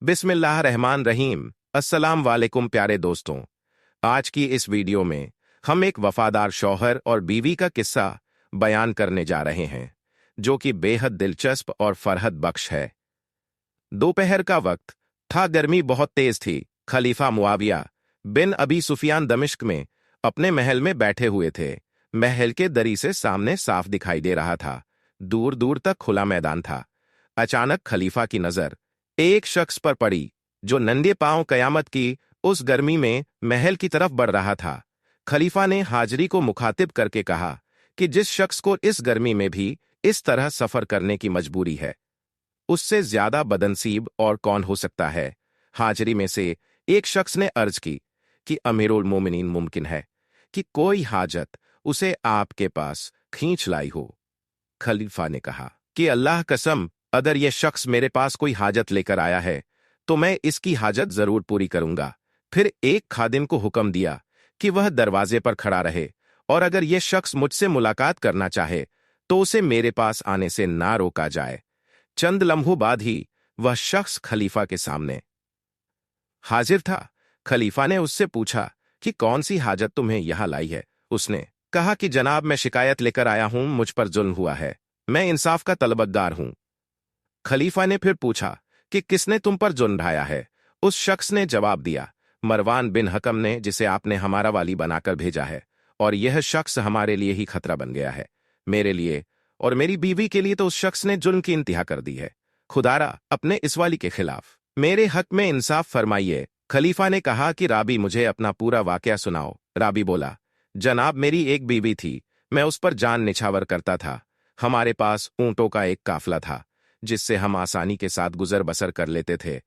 बिस्मिल्लाह रहमान रहीम। अस्सलाम वालेकुम प्यारे दोस्तों। आज की इस वीडियो में हम एक वफादार शौहर और बीवी का किस्सा बयान करने जा रहे हैं, जो कि बेहद दिलचस्प और फरहत बख्श है। दोपहर का वक्त था, गर्मी बहुत तेज थी। खलीफा मुआविया बिन अबी सुफियान दमिश्क में अपने महल में बैठे हुए थे। महल के दरी से सामने साफ दिखाई दे रहा था, दूर दूर तक खुला मैदान था। अचानक खलीफा की नजर एक शख्स पर पड़ी, जो नंगे पांव कयामत की उस गर्मी में महल की तरफ बढ़ रहा था। खलीफा ने हाजरी को मुखातिब करके कहा कि जिस शख्स को इस गर्मी में भी इस तरह सफर करने की मजबूरी है, उससे ज्यादा बदनसीब और कौन हो सकता है। हाजरी में से एक शख्स ने अर्ज की कि अमीरुल मोमिनीन, मुमकिन है कि कोई हाजत उसे आपके पास खींच लाई हो। खलीफा ने कहा कि अल्लाह कसम, अगर यह शख्स मेरे पास कोई हाजत लेकर आया है तो मैं इसकी हाजत जरूर पूरी करूंगा। फिर एक खादिम को हुक्म दिया कि वह दरवाजे पर खड़ा रहे, और अगर यह शख्स मुझसे मुलाकात करना चाहे तो उसे मेरे पास आने से ना रोका जाए। चंद लम्हों बाद ही वह शख्स खलीफा के सामने हाजिर था। खलीफा ने उससे पूछा कि कौन सी हाजत तुम्हें यहां लाई है। उसने कहा कि जनाब, मैं शिकायत लेकर आया हूं, मुझ पर जुल्म हुआ है, मैं इंसाफ का तलबगार हूं। खलीफा ने फिर पूछा कि किसने तुम पर जुल्म ढाया है। उस शख्स ने जवाब दिया, मरवान बिन हकम ने, जिसे आपने हमारा वाली बनाकर भेजा है, और यह शख्स हमारे लिए ही खतरा बन गया है। मेरे लिए और मेरी बीवी के लिए तो उस शख्स ने जुल्म की इंतहा कर दी है। खुदारा अपने इस वाली के खिलाफ मेरे हक में इंसाफ फरमाइए। खलीफा ने कहा कि राबी, मुझे अपना पूरा वाकया सुनाओ। राबी बोला, जनाब, मेरी एक बीवी थी, मैं उस पर जान निछावर करता था। हमारे पास ऊंटों का एक काफिला था, जिससे हम आसानी के साथ गुजर बसर कर लेते थे।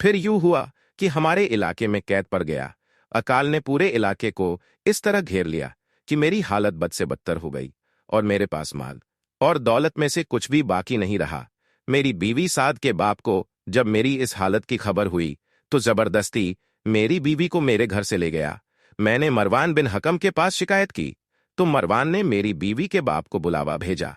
फिर यूं हुआ कि हमारे इलाके में कैद पड़ गया। अकाल ने पूरे इलाके को इस तरह घेर लिया कि मेरी हालत बद से बदतर हो गई, और मेरे पास माल और दौलत में से कुछ भी बाकी नहीं रहा। मेरी बीवी साद के बाप को जब मेरी इस हालत की खबर हुई तो जबरदस्ती मेरी बीवी को मेरे घर से ले गया। मैंने मरवान बिन हकम के पास शिकायत की तो मरवान ने मेरी बीवी के बाप को बुलावा भेजा।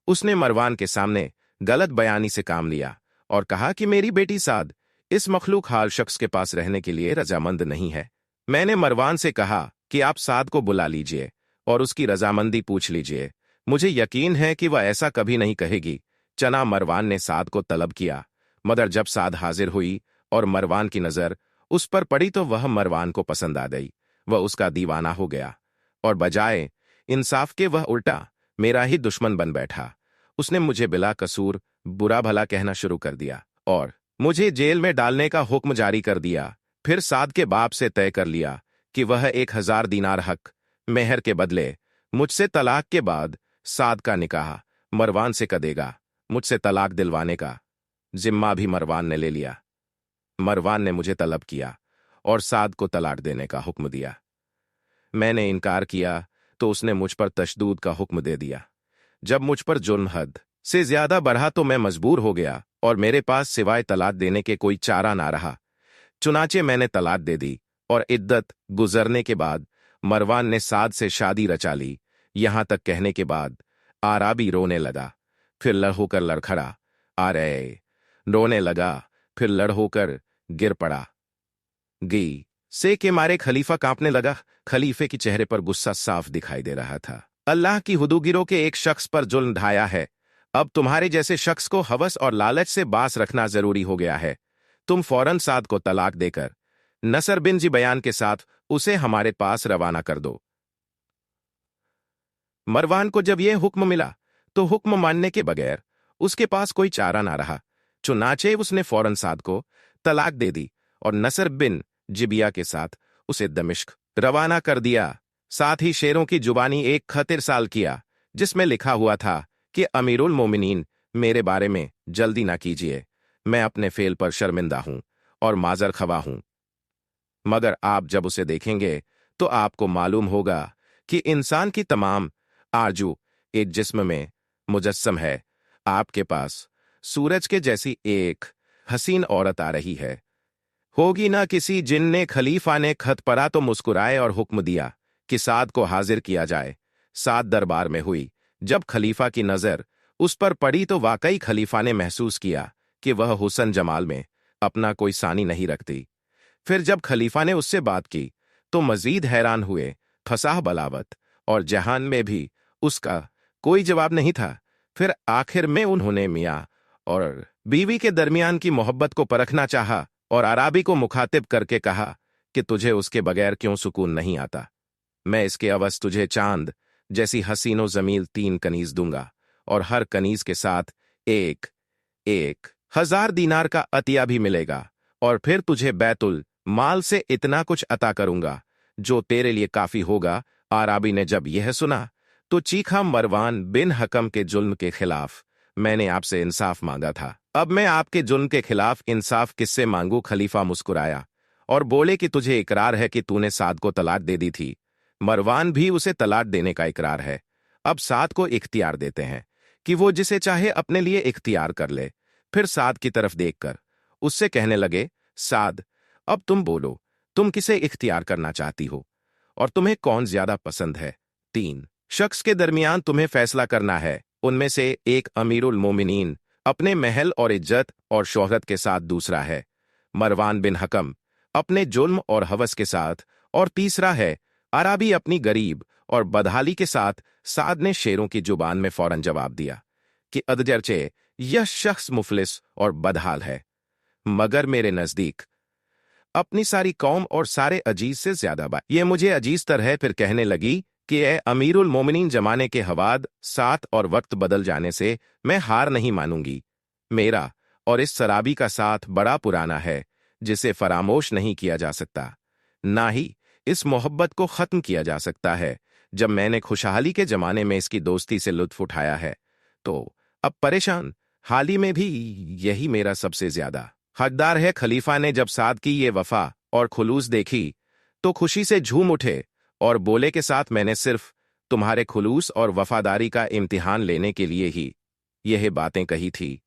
उसने मरवान के सामने गलत बयानी से काम लिया और कहा कि मेरी बेटी साद इस मखलूक हाल शख्स के पास रहने के लिए रजामंद नहीं है। मैंने मरवान से कहा कि आप साद को बुला लीजिए और उसकी रजामंदी पूछ लीजिए। मुझे यकीन है कि वह ऐसा कभी नहीं कहेगी। चना मरवान ने साद को तलब किया, मगर जब साद हाजिर हुई और मरवान की नजर उस पर पड़ी तो वह मरवान को पसंद आ गई। वह उसका दीवाना हो गया और बजाय इंसाफ के वह उल्टा मेरा ही दुश्मन बन बैठा। उसने मुझे बिला कसूर बुरा भला कहना शुरू कर दिया और मुझे जेल में डालने का हुक्म जारी कर दिया। फिर साद के बाप से तय कर लिया कि वह 1000 दीनार हक मेहर के बदले मुझसे तलाक के बाद साद का निकाह मरवान से करेगा। मुझसे तलाक दिलवाने का जिम्मा भी मरवान ने ले लिया। मरवान ने मुझे तलब किया और साद को तलाक देने का हुक्म दिया। मैंने इनकार किया तो उसने मुझ पर तशद्दुद का हुक्म दे दिया। जब मुझ पर जुर्म हद से ज्यादा बढ़ा तो मैं मजबूर हो गया और मेरे पास सिवाय तलाक देने के कोई चारा ना रहा। चुनाचे मैंने तलाक दे दी और इद्दत गुजरने के बाद मरवान ने साद से शादी रचा ली। यहां तक कहने के बाद आराबी रोने लगा, फिर लड़ होकर लड़खड़ा। आ रहे रोने लगा, फिर लड़ होकर गिर पड़ा। गी से के मारे खलीफा कांपने लगा। खलीफे के चेहरे पर गुस्सा साफ दिखाई दे रहा था। अल्लाह की हुदूगिरों के एक शख्स पर जुल्म ढाया है। अब तुम्हारे जैसे शख्स को हवस और लालच से बास रखना जरूरी हो गया है। तुम फौरन साद को तलाक देकर नसर बिन जी बयान के साथ उसे हमारे पास रवाना कर दो। मरवान को जब यह हुक्म मिला तो हुक्म मानने के बगैर उसके पास कोई चारा ना रहा। चुनाचे उसने फौरन साद को तलाक दे दी और नसर बिन जिबिया के साथ उसे दमिश्क रवाना कर दिया। साथ ही शेरों की जुबानी एक खत इरसाल किया, जिसमें लिखा हुआ था कि अमीरुल मोमिनीन, मेरे बारे में जल्दी ना कीजिए। मैं अपने फेल पर शर्मिंदा हूं और माजर खवा हूं, मगर आप जब उसे देखेंगे तो आपको मालूम होगा कि इंसान की तमाम आरजू एक जिस्म में मुजस्सम है। आपके पास सूरज के जैसी एक हसीन औरत आ रही है। होगी ना किसी जिन ने। खलीफा ने खत पढ़ा तो मुस्कुराए और हुक्म दिया कि साद को हाजिर किया जाए। साद दरबार में हुई। जब खलीफा की नजर उस पर पड़ी तो वाकई खलीफा ने महसूस किया कि वह हुसन जमाल में अपना कोई सानी नहीं रखती। फिर जब खलीफा ने उससे बात की तो मजीद हैरान हुए। फसाह बलावत और जहान में भी उसका कोई जवाब नहीं था। फिर आखिर में उन्होंने मियाँ और बीवी के दरमियान की मोहब्बत को परखना चाहा और अराबी को मुखातिब करके कहा कि तुझे उसके बगैर क्यों सुकून नहीं आता। मैं इसके अवस तुझे चांद जैसी हसीनो जमील 3 कनीज दूंगा और हर कनीज के साथ 1,000 दीनार का अतिया भी मिलेगा, और फिर तुझे बैतुल माल से इतना कुछ अता करूंगा जो तेरे लिए काफी होगा। आराबी ने जब यह सुना तो चीखा, मरवान बिन हकम के जुल्म के खिलाफ मैंने आपसे इंसाफ मांगा था, अब मैं आपके जुल्म के खिलाफ इंसाफ किससे मांगू। खलीफा मुस्कुराया और बोले कि तुझे इकरार है कि तूने साद को तलाक दे दी थी। मरवान भी उसे तलाक देने का इकरार है। अब साद को इख्तियार देते हैं कि वो जिसे चाहे अपने लिए इख्तियार कर ले। फिर साद की तरफ देखकर उससे कहने लगे, साद, अब तुम बोलो, तुम किसे इख्तियार करना चाहती हो और तुम्हें कौन ज्यादा पसंद है। 3 शख्स के दरमियान तुम्हें फैसला करना है। उनमें से एक अमीरुल मोमिनीन अपने महल और इज्जत और शोहरत के साथ, दूसरा है मरवान बिन हकम अपने जुल्म और हवस के साथ, और तीसरा है अराबी अपनी गरीब और बदहाली के साथ। साद ने शेरों की जुबान में फौरन जवाब दिया कि अदजरचे यह शख्स मुफलिस और बदहाल है, मगर मेरे नजदीक अपनी सारी कौम और सारे अजीज से ज्यादा ये मुझे अजीज तर है। फिर कहने लगी कि ए अमीरुल मोमिनीन, जमाने के हवाद साथ और वक्त बदल जाने से मैं हार नहीं मानूंगी। मेरा और इस शराबी का साथ बड़ा पुराना है जिसे फरामोश नहीं किया जा सकता, ना ही इस मोहब्बत को खत्म किया जा सकता है। जब मैंने खुशहाली के जमाने में इसकी दोस्ती से लुत्फ उठाया है तो अब परेशान हाली में भी यही मेरा सबसे ज्यादा हकदार है। खलीफा ने जब साद की ये वफा और खुलूस देखी तो खुशी से झूम उठे और बोले के साथ, मैंने सिर्फ तुम्हारे खुलूस और वफादारी का इम्तिहान लेने के लिए ही यह बातें कही थी।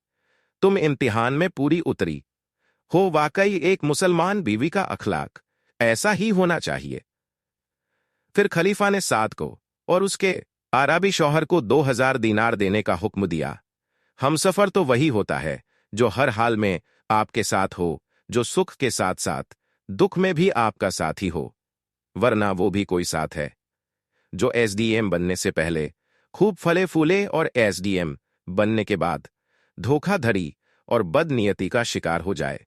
तुम इम्तिहान में पूरी उतरी हो। वाकई एक मुसलमान बीवी का अखलाक ऐसा ही होना चाहिए। फिर खलीफा ने साद को और उसके आराबी शौहर को 2,000 दीनार देने का हुक्म दिया। हमसफर तो वही होता है जो हर हाल में आपके साथ हो, जो सुख के साथ साथ दुख में भी आपका साथी हो, वरना वो भी कोई साथ है जो एसडीएम बनने से पहले खूब फले फूले और एसडीएम बनने के बाद धोखाधड़ी और बदनीयती का शिकार हो जाए।